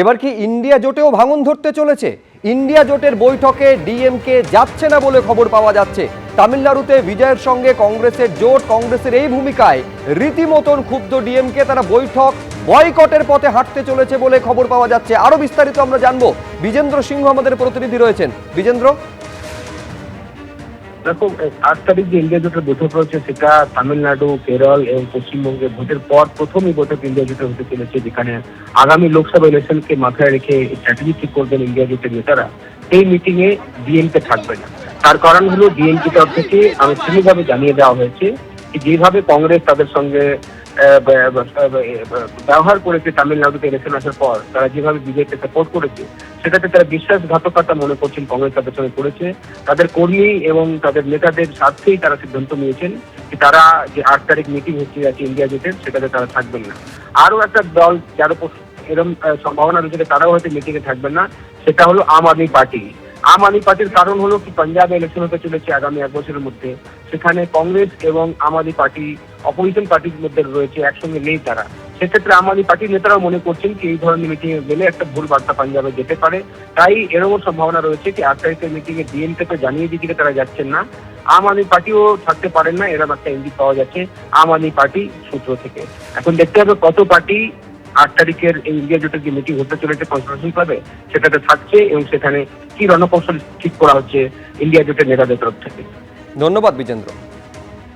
এবার কি ইন্ডিয়া জোটেও ভাঙন ধরতে চলেছে? ইন্ডিয়া জোটের বৈঠকে ডিএমকে যাচ্ছে না বলে খবর পাওয়া যাচ্ছে। তামিলনাড়ুতে বিজয়ের সঙ্গে কংগ্রেসের জোট, কংগ্রেসের এই ভূমিকায় রীতিমতন ক্ষুব্ধ ডিএমকে। তারা বৈঠক বয়কটের পথে হাঁটতে চলেছে বলে খবর পাওয়া যাচ্ছে। আরো বিস্তারিত আমরা জানবো, বিজেন্দ্র সিংহ আমাদের প্রতিনিধি রয়েছেন। বিজেন্দ্র, দেখো, 8 তারিখ যে ইন্ডিয়া জোটের বৈঠক রয়েছে সেটা তামিলনাড়ু, কেরল এবং পশ্চিমবঙ্গে ভোটের পর প্রথমই বৈঠক ইন্ডিয়া জোটে হতে চলেছে, যেখানে আগামী লোকসভা ইলেকশনকে মাথায় রেখে স্ট্র্যাটেজি ঠিক করবেন ইন্ডিয়া জোটের নেতারা। এই মিটিং এ ডিএমকে থাকবে না। তার কারণ হলো ডিএমকে তরফ থেকে আনুষ্ঠানিকভাবে জানিয়ে দেওয়া হয়েছে যেভাবে কংগ্রেস তাদের সঙ্গে ব্যবহার করেছে তামিলনাড়ুতে ইলেকশন আসার পর, তারা যেভাবে বিজেপিকে সাপোর্ট করেছে সেটাতে তারা বিশ্বাসঘাতকতা মনে করছেন কংগ্রেস তাদের সঙ্গে করেছে। তাদের কর্মী এবং তাদের নেতাদের স্বার্থেই তারা সিদ্ধান্ত নিয়েছেন যে তারা যে 8 তারিখ মিটিং হচ্ছে যাচ্ছে ইন্ডিয়া জোটের, সেটাতে তারা থাকবেন না। আরো একটা দল যার উপর এরকম সম্ভাবনা রয়েছে তারাও হয়তো মিটিং এ থাকবেন না, সেটা হলো আম আদমি পার্টি। আম আদমি পার্টির কারণ হলো কি, পাঞ্জাবে ইলেকশন হতে চলেছে আগামী 1 বছরের মধ্যে। সেখানে কংগ্রেস এবং আম আদমি পার্টি অপোজিশন পার্টির মধ্যে রয়েছে, একসঙ্গে নেই তারা। সেক্ষেত্রে আম আদমি পার্টির নেতারাও মনে করছেন কি এই ধরনের মিটিং এ গেলে একটা ভুল বার্তা পাঞ্জাবে যেতে পারে। তাই এরকম সম্ভাবনা রয়েছে কি 8 তারিখের মিটিং এ ডিএমকে তো জানিয়ে দিকে তারা যাচ্ছেন না, আম আদমি পার্টিও থাকতে পারেন না, এরকম একটা ইঙ্গিত পাওয়া যাচ্ছে আম আদমি পার্টি সূত্র থেকে। এখন দেখতে হবে কত পার্টি 8 তারিখের এই ইন্ডিয়া জোটের যে মিটিং হতে চলেছে কনফারেন্স ক্লাবে সেটাতে থাকছে এবং সেখানে কি রণকৌশল ঠিক করা হচ্ছে ইন্ডিয়া জোটের নেতাদের তরফ থেকে। ধন্যবাদ বিজেন্দ্র।